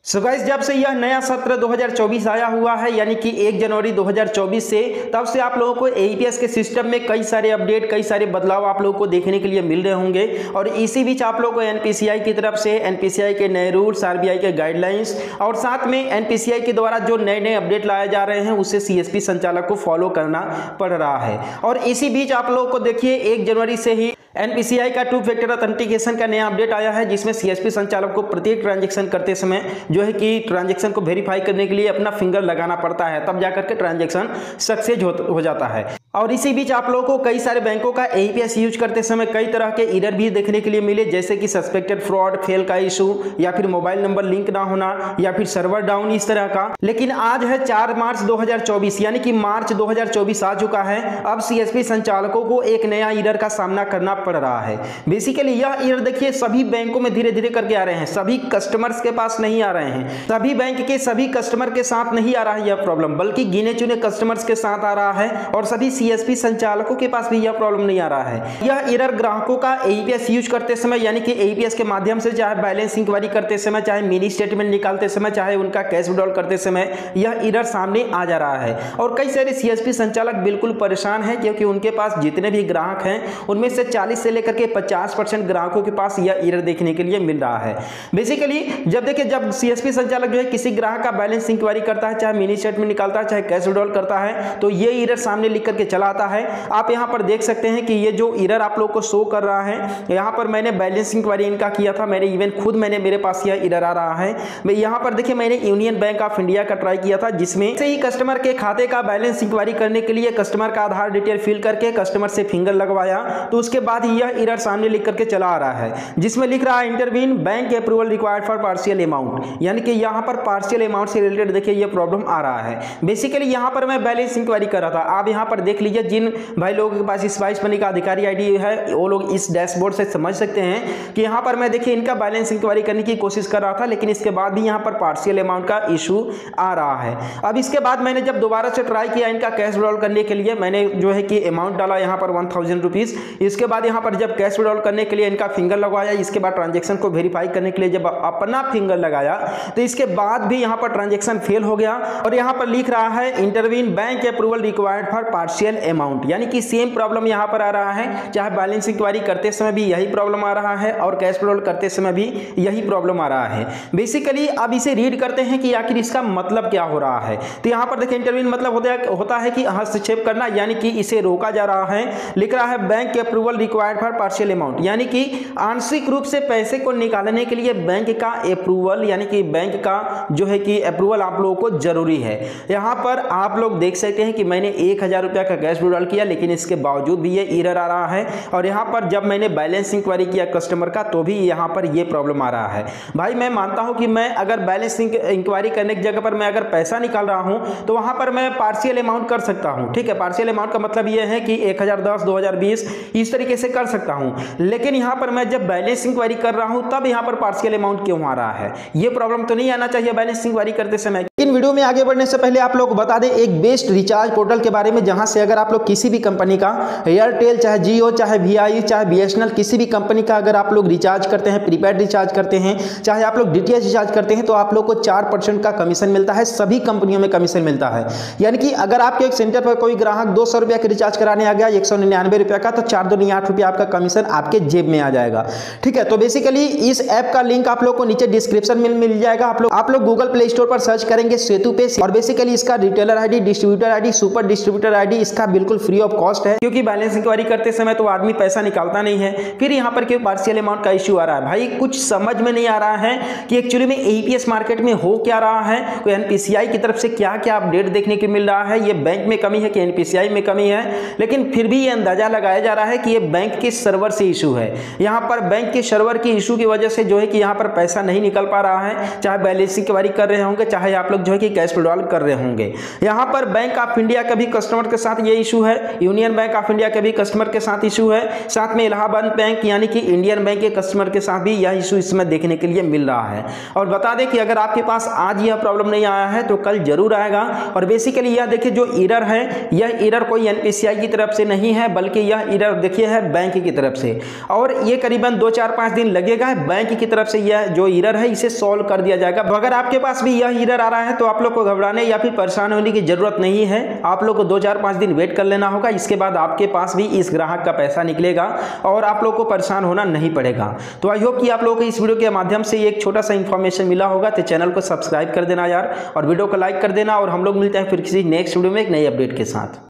So guys, जब से यह नया सत्र 2024 आया हुआ है यानी कि 1 जनवरी 2024 से, तब से आप लोगों को एईपीएस के सिस्टम में कई सारे अपडेट, कई सारे बदलाव आप लोगों को देखने के लिए मिल रहे होंगे। और इसी बीच आप लोगों को एनपीसीआई की तरफ से एनपीसीआई के नए रूल्स, आरबीआई के गाइडलाइंस और साथ में एनपीसीआई के द्वारा जो नए नए अपडेट लाए जा रहे हैं उसे सीएसपी संचालक को फॉलो करना पड़ रहा है। और इसी बीच आप लोगों को देखिए 1 जनवरी से ही एनपीसीआई का 2 फैक्टर ऑथेंटिकेशन का नया अपडेट आया है, जिसमें सीएसपी संचालक को प्रत्येक ट्रांजैक्शन करते समय जो है कि ट्रांजैक्शन को वेरीफाई करने के लिए अपना फिंगर लगाना पड़ता है, तब जाकर के ट्रांजैक्शन सक्सेस हो जाता है। और इसी बीच आप लोगों को कई सारे बैंकों का एईपीएस यूज करते समय कई तरह के एरर भी देखने के लिए मिले, जैसे कि सस्पेक्टेड फ्रॉड, फेल का इशू, या फिर मोबाइल नंबर लिंक ना होना, या फिर सर्वर डाउन, इस तरह का। लेकिन आज है 4 मार्च 2024 यानी कि मार्च 2024 आ चुका है। अब सीएसपी संचालकों को एक नया एरर का सामना करना पड़ रहा है। बेसिकली यह एरर देखिए सभी बैंकों में धीरे धीरे करके आ रहे हैं, सभी कस्टमर्स के पास नहीं आ रहे हैं, सभी बैंक के सभी कस्टमर के साथ नहीं आ रहा है यह प्रॉब्लम, बल्कि गिने चुने कस्टमर्स के साथ आ रहा है। और सभी सीएसपी संचालकों के पास भी यह प्रॉब्लम नहीं आ रहा है। यह एरर ग्राहकों का एईपीएस यूज करते समय यानी कि एईपीएस के माध्यम से चाहे बैलेंस इंक्वायरी करते समय, चाहे मिनी स्टेटमेंट निकालते समय, चाहे उनका कैश विड्रॉल करते समय यह एरर सामने आ जा रहा है। और कई सारे सीएसपी संचालक बिल्कुल परेशान हैं, क्योंकि उनके पास जितने भी ग्राहक हैं उनमें से 40 से लेकर के 50% ग्राहकों के पास यह एरर देखने के लिए मिल रहा है। बेसिकली जब सीएसपी संचालक जो है किसी ग्राहक का बैलेंस इंक्वायरी करता है, चाहे मिनी स्टेटमेंट निकालता है, चाहे कैश विड्रॉल करता है, तो ये एरर सामने लिख करके चला आता है। आप यहां पर देख सकते हैं कि ये जो एरर आप लोग को शो कर रहा है, यहां पर मैंने बैलेंस इंक्वायरी इनका किया था, मेरे पास यह एरर आ रहा है। मैं यहां पर देखिए मैंने यूनियन बैंक ऑफ इंडिया का ट्राई किया था, जिसमें से ही कस्टमर के खाते का बैलेंस इंक्वायरी करने के लिए कस्टमर का आधार डिटेल फिल करके कस्टमर से फिंगर लगवाया, तो उसके बाद यह एरर सामने लिख करके चला आ रहा है, जिसमें लिख रहा है intervene bank approval required for partial amount, यानी कि यहां पर पार्शियल अमाउंट से रिलेटेड देखिए ये प्रॉब्लम आ रहा है। बेसिकली यहां पर मैं बैलेंस इंक्वायरी कर रहा था। आप यहां पर देख लीजिए, जिन भाई लोगों के पास स्पाइस मनी का अधिकारी आईडी है वो लोग इस डैशबोर्ड से समझ सकते हैं कि यहां पर मैं देखिए इनका बैलेंस इंक्वायरी करने की कोशिश कर रहा था, लेकिन इसके बाद भी यहां पर पार्शियल अमाउंट का इशू आ रहा है। अब इसके बाद मैंने जब दोबारा से ट्राई किया इनका कैश विड्रॉल करने के लिए, मैंने जो है कि अमाउंट डाला यहां पर 1000 रुपीज। इसके बाद यहां पर जब कैश विड्रॉल करने के लिए इनका फिंगर लगवाया, इसके बाद ट्रांजैक्शन को वेरीफाई करने के लिए जब अपना फिंगर लगाया, तो इसके बाद भी यहां पर ट्रांजैक्शन फेल हो गया। और यहां पर लिख रहा है intervene bank approval required for partial amount, यानी कि सेम प्रॉब्लम यहां पर आ रहा है। चाहे बैलेंस इंक्वायरी करते समय भी यही प्रॉब्लम आ रहा है और कैश विड्रॉल करते समय भी यही प्रॉब्लम आ रहा है। बेसिकली अब इसे रीड करते हैं कि आखिर इसका मतलब क्या हो रहा है। तो यहां पर देखिए इंटरवीन मतलब होता है कि हस्तक्षेप करना, यानी कि इसे रोका जा रहा है। लिख रहा है bank approval required for partial amount, यानी कि आंशिक रूप से पैसे को निकालने के लिए बैंक का अप्रूवल, यानी कि बैंक का जो है कि अप्रूवल आप लोगों को जरूरी है। यहां पर आप लोग देख सकते हैं कि मैंने 1000 रुपया का कैश विड्रॉल किया, लेकिन इसके बावजूद भी ये एरर आ रहा है। और यहां पर जब मैंने बैलेंस इंक्वायरी किया कस्टमर का, तो भी यहां पर ये प्रॉब्लम आ रहा है। भाई मैं मानता हूं कि मैं अगर बैलेंस इंक्वायरी करने की जगह पर मैं अगर पैसा निकाल रहा हूं, तो वहां पर मैं पार्शियल अमाउंट कर सकता हूं। ठीक है, पार्शियल अमाउंट का मतलब ये है कि 1010, 2020 इस तरीके से कर सकता हूं। लेकिन यहां पर मैं जब बैलेंस इंक्वायरी कर रहा हूं, तब यहां पर पार्शियल अमाउंट क्यों आ रहा है? ये प्रॉब्लम तो नहीं आना चाहिए बैलेंस इंक्वायरी करते समय। इन वीडियो में आगे बढ़ने से पहले आप लोग बता दें एक बेस्ट रिचार्ज पोर्टल के बारे में, जहां से अगर आप लोग किसी भी कंपनी का, एयरटेल, चाहे जियो, चाहे वीआई, चाहे बीएसएनएल, किसी भी कंपनी का अगर आप लोग रिचार्ज करते हैं, प्रीपेड रिचार्ज करते हैं, चाहे आप लोग डीटीएच रिचार्ज करते हैं, तो आप लोग को 4% का कमीशन मिलता है। सभी कंपनियों में कमीशन मिलता है। यानी कि अगर आपके एक सेंटर पर कोई ग्राहक 200 रुपया का रिचार्ज कराने आ गया 199 रुपया का, तो 4 दूनी 8 रुपया आपका कमीशन आपके जेब में आ जाएगा। ठीक है, तो बेसिकली इस ऐप का लिंक आप लोग को नीचे डिस्क्रिप्शन में मिल जाएगा। आप लोग गूगल प्ले स्टोर पर सर्च करेंगे सेतु पे, और बेसिकली इसका retailer ID, distributor ID, super distributor ID इसका बिल्कुल फ्री ऑफ कॉस्ट है, क्योंकि बैलेंस इंक्वायरी करते समय तो आदमी पैसा निकालता नहीं है। फिर यहाँ पर क्यों पार्शियल अमाउंट का इश्यू आ रहा है? भाई कुछ समझ में नहीं आ रहा है कि एक्चुअली में एईपीएस मार्केट में हो क्या रहा है। कोई एनपीसीआई की तरफ से क्या क्या अपडेट देखने को मिल रहा है, ये बैंक में कमी है कि एनपीसीआई में कमी है, लेकिन फिर भी ये अंदाजा लगाया जा रहा है कि ये बैंक के सर्वर से इशू है। यहाँ पर बैंक के सर्वर के इशू की वजह से जो है कि यहाँ पर पैसा नहीं निकल पा रहा है। चाहे बैलेंस इंक्वायरी कर रहे होंगे, चाहे आप लोग लोग जो है कि कैश विड्रॉल कर रहे होंगे। यहाँ पर बैंक ऑफ इंडिया का भी कस्टमर के साथ ये इशू है, यूनियन बैंक ऑफ इंडिया के भी कस्टमर के साथ इशू है, साथ में इलाहाबाद बैंक यानी कि इंडियन बैंक के कस्टमर के साथ भी यह इशू इसमें देखने के लिए मिल रहा है। और बता दें कि अगर आपके पास आज यह प्रॉब्लम नहीं आया है तो कल जरूर आएगा। और बेसिकली यह देखिए जो एरर है, यह एरर कोई एनपीसीआई की तरफ से नहीं है, बल्कि यह एरर देखिए है बैंक की तरफ से, और ये करीबन 2-4-5 दिन लगेगा बैंक की तरफ से यह जो एरर है इसे सॉल्व कर दिया जाएगा। अगर आपके पास भी यह एरर आ रहा है तो आप लोग को घबराने या फिर परेशान होने की जरूरत नहीं है। आप लोग को 2-4-5 दिन वेट कर लेना होगा, इसके बाद आपके पास भी इस ग्राहक का पैसा निकलेगा और आप लोग को परेशान होना नहीं पड़ेगा। तो आई होप कि आप लोगों को इस वीडियो के माध्यम से एक छोटा सा इंफॉर्मेशन मिला होगा। तो चैनल को सब्सक्राइब कर देना यार, और वीडियो को लाइक कर देना, और हम लोग मिलते हैं फिर किसी नेक्स्ट वीडियो में एक नई अपडेट के साथ।